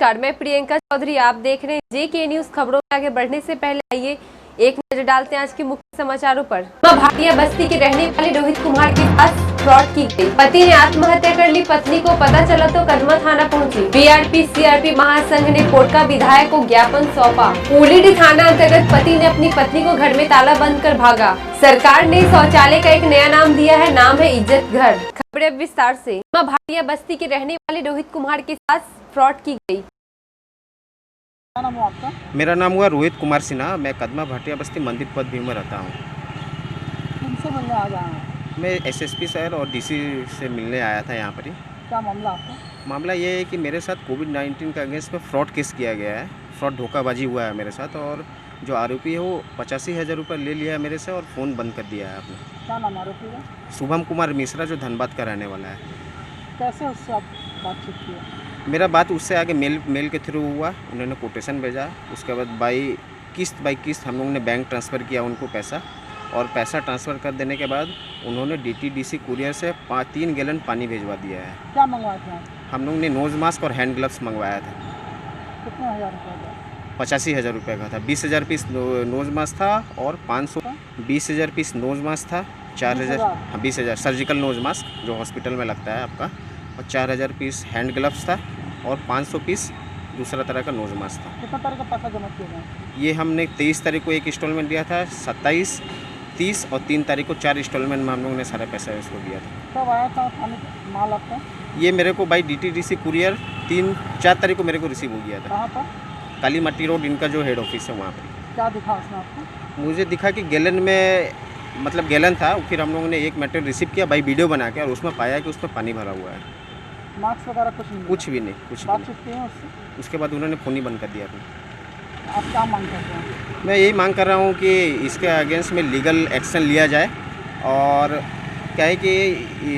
नमस्कार, मैं प्रियंका चौधरी। आप देख रहे हैं JK न्यूज। खबरों में आगे बढ़ने से पहले आइए एक नजर डालते हैं आज के मुख्य समाचारों पर। भाटिया बस्ती के रहने वाले रोहित कुमार के साथ फ्रॉड की गई। पति ने आत्महत्या कर ली। पत्नी को पता चला तो कदमा थाना पहुंची। BRP-CRP महासंघ ने कोटका विधायक को ज्ञापन सौंपा। उलीडी थाना अंतर्गत पति ने अपनी पत्नी को घर में ताला बंद कर भागा। सरकार ने शौचालय का एक नया नाम दिया है, नाम है इज्जत घर। खबरें अब विस्तार से। भाटिया बस्ती के रहने वाले रोहित कुमार के साथ फ्रॉड की गई। क्या नाम हुआ आपका? मेरा नाम हुआ रोहित कुमार सिन्हा। मैं कदमा भाटिया बस्ती मंदिर पद भी में रहता हूँ। किनसे मिलने आ गए हैं? मैं SSP शहर और DC से मिलने आया था यहाँ पर ही। क्या मामला आपका? मामला ये है कि मेरे साथ कोविड-19 के अगेंस्ट में फ्रॉड केस किया गया है। फ्रॉड धोखाबाजी हुआ है मेरे साथ, और जो आरोपी है वो 85,000 रुपये ले लिया है मेरे से और फ़ोन बंद कर दिया है आपने। क्या नाम आरोपी का? शुभम कुमार मिश्रा, जो धनबाद का रहने वाला है। कैसे उससे आप बातचीत की? मेरा बात उससे आगे मेल के थ्रू हुआ। उन्होंने कोटेशन भेजा। उसके बाद बाई किस्त हम लोगों ने बैंक ट्रांसफ़र किया उनको पैसा, और पैसा ट्रांसफ़र कर देने के बाद उन्होंने DTDC कुरियर से 3 गैलन पानी भेजवा दिया है। क्या मंगवाए थे आप? हम लोग ने नोज़ मास्क और हैंड ग्लव्स मंगवाया था। कितने हज़ार रुपये का? 85,000 रुपये का था। 20,000 पीस नोज़ मास्क था और 20,000 पीस नोज़ मास्क था। 4,000 हाँ 20,000 सर्जिकल नोज़ मास्क जो हॉस्पिटल में लगता है आपका, और 4,000 पीस हैंड ग्लव्स था, और 500 पीस दूसरा तरह का नोज़ मास्क था। कितना तरह का पैसा जमा किया गया? ये हमने 23 तारीख को एक इंस्टॉलमेंट दिया था, 27, 30 और 3 तारीख को 4 इंस्टॉलमेंट में हम लोगों ने सारा पैसा इसको दिया था। कब आया था थाने माल आपका? ये मेरे को बाई DTDC कुरियर 4 तारीख को मेरे को रिसीव हो गया था। कहाँ पर? काली मट्टी रोड, इनका जो हेड ऑफिस है वहाँ पर। क्या दिखा उसने आपको? मुझे दिखा कि गैलन में, मतलब गैलन था। फिर हम लोगों ने एक मटेरियल रिसीव किया बाई वीडियो बना के, और उसमें पाया कि उसमें पानी भरा हुआ है। मार्क्स वगैरह कुछ नहीं? कुछ भी नहीं, कुछ भी बातचीत की है उससे? नहीं। उसके बाद उन्होंने फ़ोन ही बंद कर दिया अपना। आप क्या मांग करते हैं? मैं यही मांग कर रहा हूँ कि इसके अगेंस्ट में लीगल एक्शन लिया जाए। और क्या है कि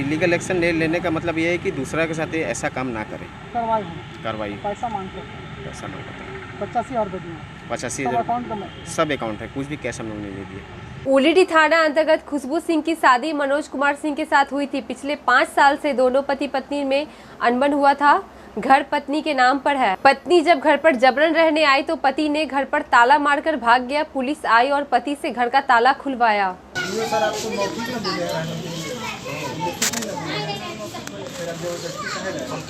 लीगल एक्शन लेने का मतलब ये है कि दूसरा के साथ ऐसा काम ना करे। कार्रवाई। पैसा मांग करते हैं? पैसा मांग करते हैं। 85,000 रुपये दिए? 85,000 अकाउंट में? सब अकाउंट है, कुछ भी कैश हम लोग ने नहीं दिया। उलीडी थाना अंतर्गत खुशबू सिंह की शादी मनोज कुमार सिंह के साथ हुई थी। पिछले 5 साल से दोनों पति पत्नी में अनबन हुआ था। घर पत्नी के नाम पर है। पत्नी जब घर पर जबरन रहने आई तो पति ने घर पर ताला मारकर भाग गया। पुलिस आई और पति से घर का ताला खुलवाया।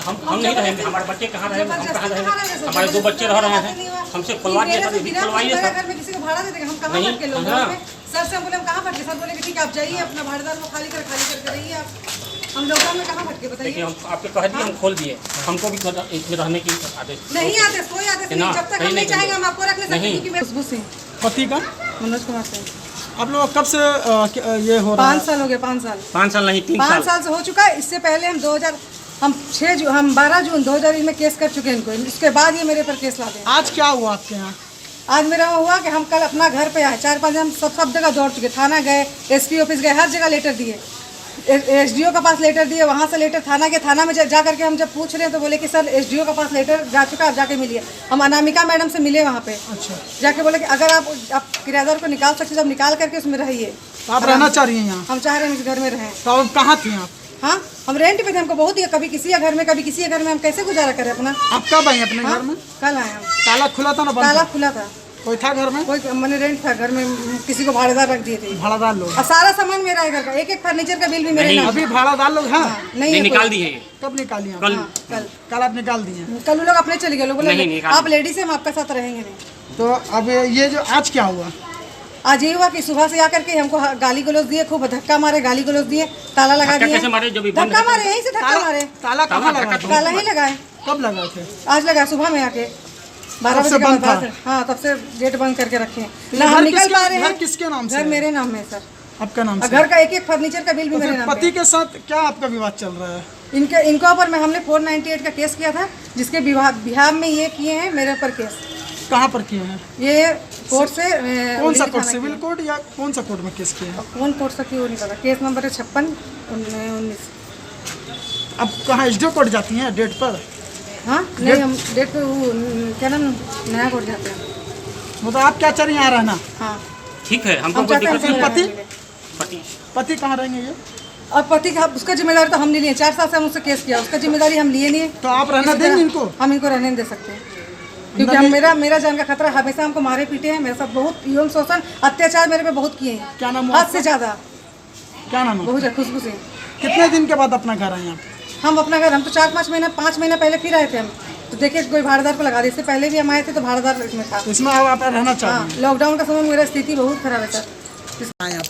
हम नहीं रहेंगे, हमारे बच्चे कहाँ रहेंगे, हम कहाँ रहेंगे? हमारे 2 बच्चे रह रहे हैं, हमसे खुलवाइए सर, खुलवाइए सर। घर में किसी को भाड़ा दे देंगे, हम कहाँ भटके लोग? सर से हम बोले हम कहाँ भटके? सर बोले कि ठीक है आप जाइए, अपना भाड़ेदार को खाली करके रहिए आप। हम लॉकडाउन में कहाँ भटके बताइए? हम आपके कह दिए, हम खोल दिए। हमको भी इसमें रहने की आदेश नहीं आदेश, कोई आदेश नहीं। जब तक हम नहीं चाहेंगे हम आपको रख नहीं सकते। खुशबू सिंह। पति का? मनोज कुमार सिंह। आप लोग कब से ये हो रहा है? 5 साल हो गए। 5 साल? 5 साल नहीं, 3 साल। 5 साल से हो चुका है। इससे पहले हम 12 जून 2020 में केस कर चुके हैं इनको। इसके बाद ये मेरे पर केस लाते हैं। आज क्या हुआ आपके यहाँ? आज मेरा हुआ कि हम कल अपना घर पे आए, 4-5 हम सब जगह दौड़ चुके। थाना गए, SP ऑफिस गए, हर जगह लेटर दिए। SDO के पास लेटर दिए, वहाँ से लेटर थाना के। थाना में जा करके हम जब पूछ रहे हैं तो बोले कि सर SDO के पास लेटर जा चुका, आप जाके मिलिए। हम अनामिका मैडम से मिले वहाँ पे। अच्छा। जाके बोले कि अगर आप किराएदार को निकाल सकते तो आप निकाल करके उसमें रहिए। आप रहना चाह रही हैं यहाँ? हम चाह रहे हैं इस घर में रहें। तो आप कहाँ थी आप? हाँ, हम रेंट पे थे। हमको बहुत ही, कभी किसी घर में कभी किसी घर में, हम कैसे गुजारा करें अपना? आप कब आई अपने घर में? कल आए हम। ताला खुला था ना? ताला खुला था। कोई था घर में? कोई, मैंने रेंट था घर में, किसी को भाड़ेदार रख दिए थे। भाड़ादार लोग? और सारा सामान मेरा है घर का, एक फर्नीचर का बिल भी मेरे नाम। अभी भाड़ादार लोग हैं? नहीं निकाल दिए। कब निकाली? कल आप निकाल दिए? कल लोग अपने चले गए। लोग बोले आप लेडीज हैं, हम आपके साथ रहेंगे नहीं। तो अब ये जो आज क्या हुआ? आज ये हुआ कि सुबह से आकर के हमको गाली गलौज दिए, खूब धक्का मारे, गाली गलौज दिए, ताला लगा दिए। धक्का मारे, यहीं से धक्का मारे। ताला कहाँ लगा? ताला ही लगाए। कब लगाए थे? आज लगा सुबह में आके 12 बजे के बाद। हाँ, तब से गेट बंद करके रखे हैं ना, हम निकल पा रहे हैं। घर किसके नाम से? घर मेरे नाम में सर। आपका नाम से? घर का एक फर्नीचर का बिल भी मेरे नाम। पति के साथ क्या आपका विवाद चल रहा है? इनके ऊपर में हमने 498 का केस किया था, जिसके बिहार में ये किए हैं मेरे ऊपर केस। कहाँ पर किए हैं? ये कोर्ट से। कौन सा कोर्ट? सिविल कोर्ट या कौन सा कोर्ट में केस किए हैं? कौन कोर्ट से क्यों नहीं पता। केस नंबर है 56/19। अब कहाँ SDO कोर्ट जाती हैं डेट पर? हाँ नहीं, हम डेट पे वो क्या नाम, नया कोर्ट जाते हैं। मतलब आप क्या चाह रही हैं यहाँ रहना? हाँ ठीक है, हमको हम चाहते हैं। पति कहाँ रहेंगे? ये और पति का उसका जिम्मेदारी तो हम नहीं लिए, 4 साल से हम उससे केस किया, उसका जिम्मेदारी हम लिए नहीं। तो आप रहना देंगे इनको? हम इनको रहने नहीं दे सकते क्योंकि हम मेरा जान का खतरा। हमेशा हमको मारे पीटे हैं, मेरे साथ बहुत यौन शोषण अत्याचार मेरे पे बहुत किए हैं। क्या नाम? हद से ज्यादा। क्या नाम है? बहुत खुशबू सिंह। कितने दिन के बाद अपना घर आए आप? हम अपना घर, हम तो 4-5 महीना पहले फिर आए थे। हम तो देखे कोई भाड़ेदार को लगा दी, इससे पहले भी हम आए थे तो भाड़ेदार इसमें था। इसमें आप रहना चाहते हाँ, लॉकडाउन का समय मेरा स्थिति बहुत खराब है सर। हैं?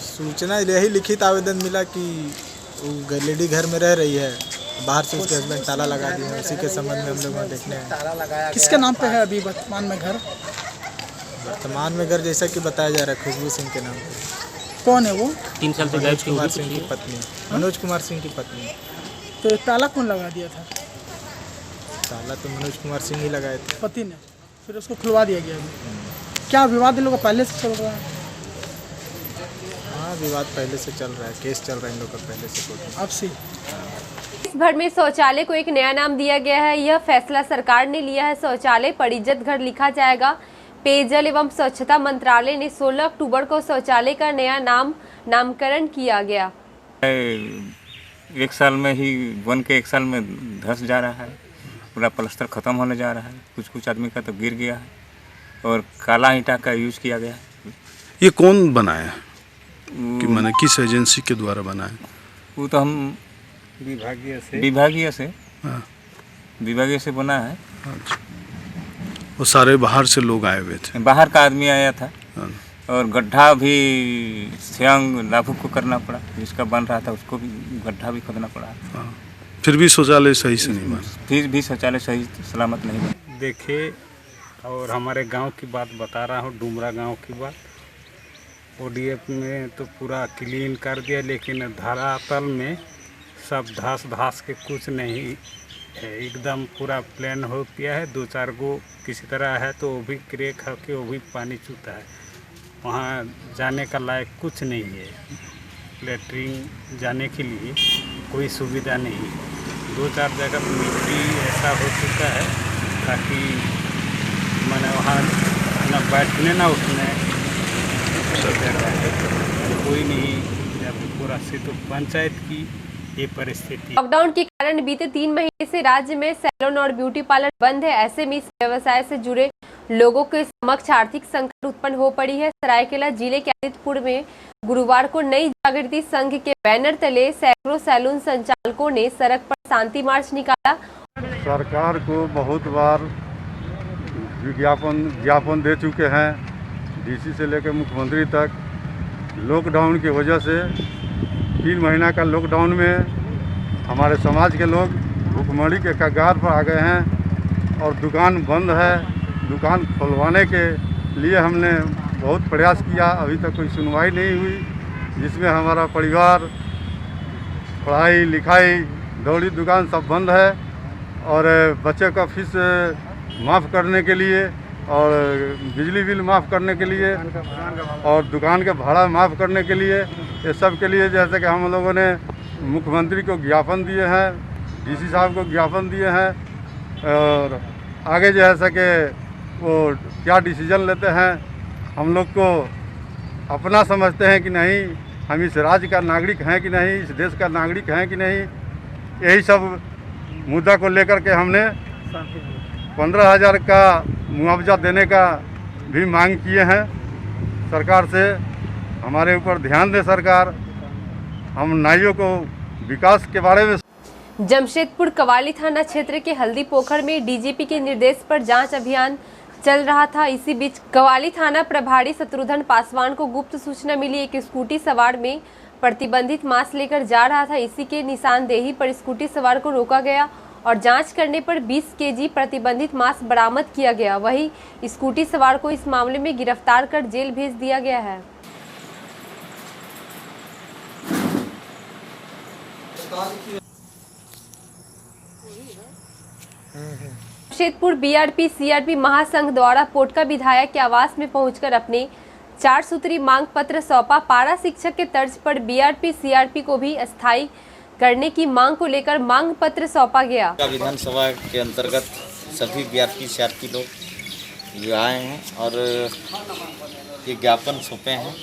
सूचना यही लिखित आवेदन मिला कि वो लेडी घर में रह रही है, बाहर से उसके हस्बैंड ताला लगा दिए हैं, उसी के संबंध में हम लोग वहाँ देखने हैं। किसके नाम पे है अभी वर्तमान में घर? वर्तमान में घर जैसा कि बताया जा रहा है खुशबू सिंह के नाम पे। कौन है वो? 3 साल से मनोज कुमार सिंह की पत्नी, मनोज कुमार सिंह की पत्नी। तो ये ताला कौन लगा दिया था? ताला तो मनोज कुमार सिंह ही लगाए थे। पति ने, फिर उसको खुलवा दिया गया अभी। क्या विवाद इन लोगों का पहले से चल रहा है? हाँ, विवाद पहले से चल रहा है, केस चल रहा है इन लोग का पहले से कोर्ट में। अब से देश भर में शौचालय को एक नया नाम दिया गया है। यह फैसला सरकार ने लिया है। शौचालय पर इज्जत घर लिखा जाएगा। पेयजल एवं स्वच्छता मंत्रालय ने 16 अक्टूबर को शौचालय का नया नामकरण किया गया। 1 साल में ही बन के 1 साल में धंस जा रहा है, पूरा प्लास्टर ख़त्म होने जा रहा है। कुछ आदमी का तो गिर गया है और काला ईंटा का यूज़ किया गया है। ये कौन बनाया कि मैंने किस एजेंसी के द्वारा बनाया? वो तो हम विभागीय से बना है। अच्छा, वो सारे बाहर से लोग आए हुए थे? बाहर का आदमी आया था। हाँ। और गड्ढा भी स्वयं लाभुक को करना पड़ा, जिसका बन रहा था उसको भी गड्ढा भी खोदना पड़ा। हाँ। फिर भी शौचालय सही से नहीं बना? फिर भी शौचालय सही सलामत नहीं बना। देखिए, और हमारे गांव की बात बता रहा हूँ, डुमरा गांव की बात। ओडीएफ में तो पूरा क्लीन कर दिया, लेकिन धरातल में सब धस के कुछ नहीं है, एकदम पूरा प्लेन हो गया है। 2-4 गो किसी तरह है तो वो भी क्रैक है कि वो भी पानी चूता है। वहाँ जाने का लायक कुछ नहीं है, लेटरिन जाने के लिए कोई सुविधा नहीं है। 2-4 जगह मिट्टी ऐसा हो चुका है ताकि मैंने वहाँ न बैठने ना उठने कोई नहीं। पूरा से तो पंचायत की ये परिस्थिति। लॉकडाउन के कारण बीते 3 महीने से राज्य में सैलून और ब्यूटी पार्लर बंद है। ऐसे में इस व्यवसाय से जुड़े लोगों के समक्ष आर्थिक संकट उत्पन्न हो पड़ी है। सरायकेला जिले के आदित्यपुर में गुरुवार को नई जागृति संघ के बैनर तले सैकड़ों सैलून संचालकों ने सड़क पर शांति मार्च निकाला। सरकार को बहुत बार ज्ञापन दे चुके हैं, डीसी से लेकर मुख्यमंत्री तक। लॉकडाउन की वजह से 3 महीना का लॉकडाउन में हमारे समाज के लोग भूखमरी के कगार पर आ गए हैं और दुकान बंद है। दुकान खुलवाने के लिए हमने बहुत प्रयास किया, अभी तक कोई सुनवाई नहीं हुई, जिसमें हमारा परिवार, पढ़ाई लिखाई, दौड़ी दुकान सब बंद है। और बच्चे का फीस माफ़ करने के लिए और बिजली बिल माफ़ करने के लिए और दुकान के भाड़ा माफ़ करने के लिए, ये सब के लिए जैसे कि हम लोगों ने मुख्यमंत्री को ज्ञापन दिए हैं, डीसी साहब को ज्ञापन दिए हैं। और आगे जैसे कि वो क्या डिसीजन लेते हैं, हम लोग को अपना समझते हैं कि नहीं, हम इस राज्य का नागरिक हैं कि नहीं, इस देश का नागरिक हैं कि नहीं, यही सब मुद्दा को लेकर के हमने 15,000 का मुआवजा देने का भी मांग किए हैं सरकार से। हमारे ऊपर ध्यान दे सरकार, हम नाइयों को विकास के बारे में। जमशेदपुर कवाली थाना क्षेत्र के हल्दी पोखर में डीजीपी के निर्देश पर जांच अभियान चल रहा था। इसी बीच कवाली थाना प्रभारी शत्रुघ्न पासवान को गुप्त सूचना मिली, एक स्कूटी सवार में प्रतिबंधित मांस लेकर जा रहा था। इसी के निशानदेही पर स्कूटी सवार को रोका गया और जांच करने पर 20 केजी प्रतिबंधित मांस बरामद किया गया। वहीं स्कूटी सवार को इस मामले में गिरफ्तार कर जेल भेज दिया गया है। जमशेदपुर बीआरपी सीआरपी महासंघ द्वारा पोटका विधायक के आवास में पहुंचकर अपने 4 सूत्री मांग पत्र सौंपा। पारा शिक्षक के तर्ज पर बीआरपी सीआरपी को भी अस्थायी करने की मांग को लेकर मांग पत्र सौंपा गया। विधानसभा के अंतर्गत सभी बीआरपी सीआरपी लोग आए हैं और ये ज्ञापन सौंपे हैं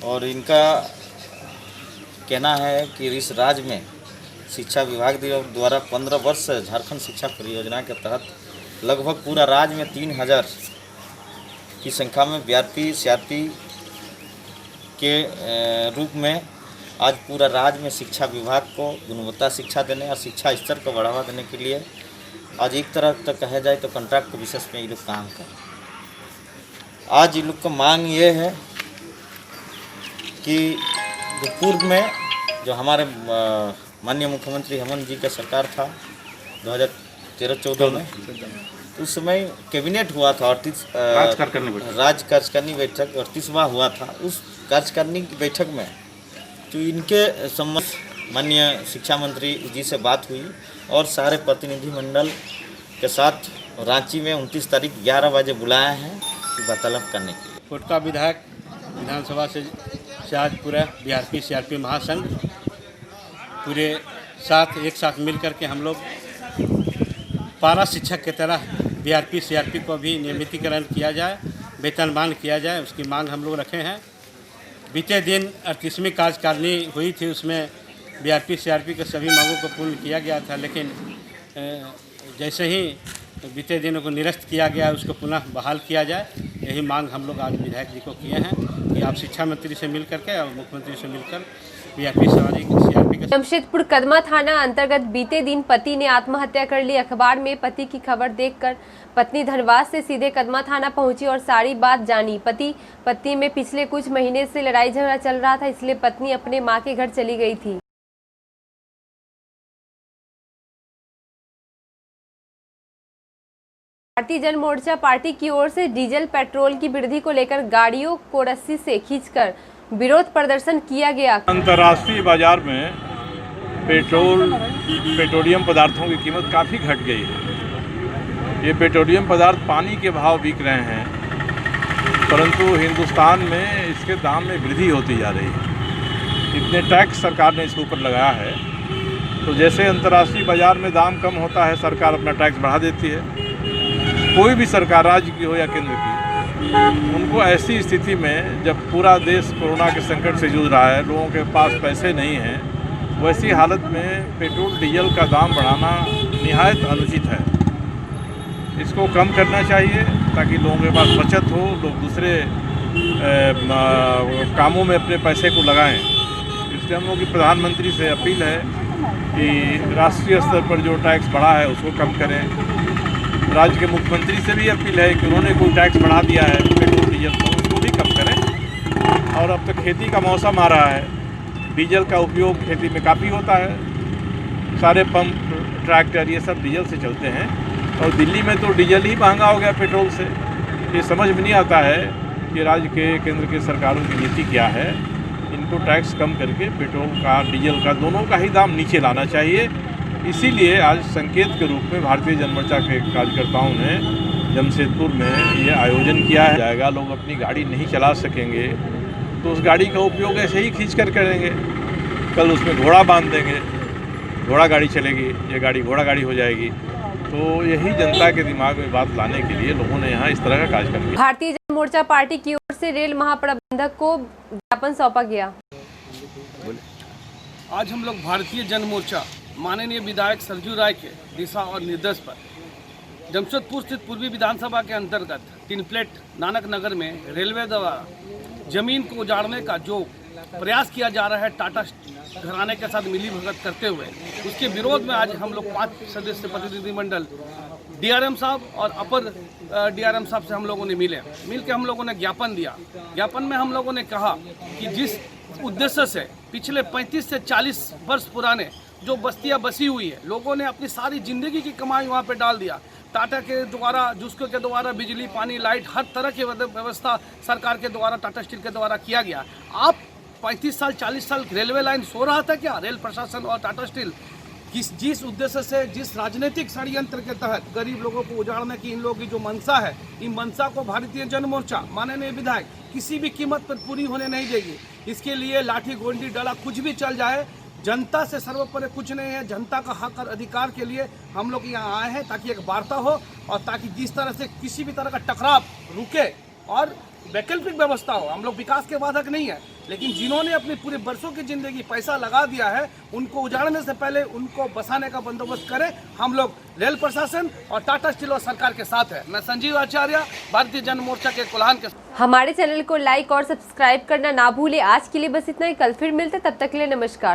और इनका कहना है कि इस राज्य में शिक्षा विभाग द्वारा 15 वर्ष से झारखंड शिक्षा परियोजना के तहत लगभग पूरा राज्य में 3000 की संख्या में बीआरपी सीआरपी के रूप में आज पूरा राज्य में शिक्षा विभाग को गुणवत्ता शिक्षा देने और शिक्षा स्तर को बढ़ावा देने के लिए आज एक तरह तक कहा जाए तो कॉन्ट्रैक्ट के विशेष में ये लोग काम कर। आज ये लोग का मांग ये है कि जो पूर्व में जो हमारे माननीय मुख्यमंत्री हेमंत जी का सरकार था 2013-14 में, उस समय कैबिनेट हुआ था 38 राज्य कार्यकारिणी बैठक 38वां हुआ था। उस कार्यकारिणी की बैठक में तो इनके संबंध माननीय शिक्षा मंत्री जी से बात हुई और सारे प्रतिनिधिमंडल के साथ रांची में 29 तारीख 11 बजे बुलाए हैं वार्तालाप करने के लिए। कोटका विधायक विधानसभा से आज पूरा बीआरपी सीआरपी महासंघ पूरे एक साथ मिल करके हम लोग पारा शिक्षक की तरह बीआरपी सीआरपी को भी नियमितीकरण किया जाए, वेतनमान किया जाए, उसकी मांग हम लोग रखे हैं। बीते दिन 38वीं कार्यकारिणी हुई थी, उसमें बीआरपी सीआरपी के सभी मांगों को पूर्ण किया गया था, लेकिन जैसे ही बीते दिनों को निरस्त किया गया उसको पुनः बहाल किया जाए, यही मांग हम लोग आज विधायक जी को किए हैं कि आप शिक्षा मंत्री से मिल करके और मुख्यमंत्री से मिलकर बीआरपी सीआरपी। जमशेदपुर कदमा थाना अंतर्गत बीते दिन पति ने आत्महत्या कर ली। अखबार में पति की खबर देखकर पत्नी धनबाद से सीधे कदमा थाना पहुंची और सारी बात जानी। पति में पिछले कुछ महीने से लड़ाई झगड़ा चल रहा था, इसलिए पत्नी अपने मां के घर चली गई थी। भारतीय जन मोर्चा पार्टी की ओर से डीजल पेट्रोल की वृद्धि को लेकर गाड़ियों को रस्सी से खींचकर विरोध प्रदर्शन किया गया। अंतर्राष्ट्रीय बाजार में पेट्रोलियम पदार्थों की कीमत काफ़ी घट गई है। ये पेट्रोलियम पदार्थ पानी के भाव बिक रहे हैं, परंतु हिंदुस्तान में इसके दाम में वृद्धि होती जा रही है। इतने टैक्स सरकार ने इसके ऊपर लगाया है, तो जैसे अंतर्राष्ट्रीय बाजार में दाम कम होता है सरकार अपना टैक्स बढ़ा देती है। कोई भी सरकार, राज्य की हो या केंद्र की, उनको ऐसी स्थिति में जब पूरा देश कोरोना के संकट से जूझ रहा है, लोगों के पास पैसे नहीं हैं, वैसी हालत में पेट्रोल डीजल का दाम बढ़ाना निहायत अनुचित है। इसको कम करना चाहिए ताकि लोगों के पास बचत हो, लोग दूसरे कामों में अपने पैसे को लगाएं। इसलिए हम लोग की प्रधानमंत्री से अपील है कि राष्ट्रीय स्तर पर जो टैक्स बढ़ा है उसको कम करें। राज्य के मुख्यमंत्री से भी अपील है कि उन्होंने कोई टैक्स बढ़ा दिया है पेट्रोल डीजल का, उसको भी कम करें। और अब तक खेती का मौसम आ रहा है, डीजल का उपयोग खेती में काफ़ी होता है। सारे पंप, ट्रैक्टर ये सब डीजल से चलते हैं और दिल्ली में तो डीजल ही महंगा हो गया पेट्रोल से। ये समझ में नहीं आता है कि राज्य के केंद्र के सरकारों की नीति क्या है। इनको टैक्स कम करके पेट्रोल का, डीजल का, दोनों का ही दाम नीचे लाना चाहिए। इसीलिए आज संकेत के रूप में भारतीय जन मोर्चा के कार्यकर्ताओं ने जमशेदपुर में ये आयोजन किया है। जाएगा, लोग अपनी गाड़ी नहीं चला सकेंगे तो उस गाड़ी का उपयोग ऐसे ही खींच कर करेंगे। कल उसमें घोड़ा बांध देंगे, घोड़ा गाड़ी चलेगी, ये गाड़ी घोड़ा गाड़ी हो जाएगी। तो यही जनता के दिमाग में बात लाने के लिए लोगों ने यहाँ इस तरह का कार्यक्रम किया। भारतीय जन मोर्चा पार्टी की ओर से रेल महाप्रबंधक को ज्ञापन सौंपा गया। आज हम लोग भारतीय जन मोर्चा माननीय विधायक सरजू राय के दिशा और निर्देश पर जमशेदपुर स्थित पूर्वी विधानसभा के अंतर्गत 3 प्लेट नानक नगर में रेलवे द्वारा जमीन को उजाड़ने का जो प्रयास किया जा रहा है टाटा घराने के साथ मिली भगत करते हुए, उसके विरोध में आज हम लोग 5 सदस्य प्रतिनिधिमंडल डीआरएम साहब और अपर डीआरएम साहब से हम लोगों ने मिल के हम लोगों ने ज्ञापन दिया। ज्ञापन में हम लोगों ने कहा कि जिस उद्देश्य से पिछले 35 से 40 वर्ष पुराने जो बस्तियां बसी हुई है, लोगों ने अपनी सारी ज़िंदगी की कमाई वहाँ पे डाल दिया। टाटा के द्वारा, जुस्को के द्वारा बिजली, पानी, लाइट, हर तरह की व्यवस्था सरकार के द्वारा, टाटा स्टील के द्वारा किया गया। आप 35 साल 40 साल रेलवे लाइन सो रहा था क्या? रेल प्रशासन और टाटा स्टील जिस उद्देश्य से, जिस राजनीतिक षड्यंत्र के तहत गरीब लोगों को उजाड़ने की इन लोगों की जो मंशा है, इन मंशा को भारतीय जन मोर्चा माननीय विधायक किसी भी कीमत पर पूरी होने नहीं देगी। इसके लिए लाठी, गोंडी, डला कुछ भी चल जाए, जनता से सर्वोपरि कुछ नहीं है। जनता का हक और अधिकार के लिए हम लोग यहाँ आए हैं ताकि एक वार्ता हो और ताकि जिस तरह से किसी भी तरह का टकराव रुके और वैकल्पिक व्यवस्था हो। हम लोग विकास के वादक नहीं है, लेकिन जिन्होंने अपनी पूरे बरसों की जिंदगी पैसा लगा दिया है, उनको उजाड़ने से पहले उनको बसाने का बंदोबस्त करें। हम लोग रेल प्रशासन और टाटा स्टील और सरकार के साथ है। मैं संजीव आचार्य, भारतीय जन मोर्चा के कोल्हान के। हमारे चैनल को लाइक और सब्सक्राइब करना ना भूले। आज के लिए बस इतना ही, कल फिर मिलते, तब तक के लिए नमस्कार।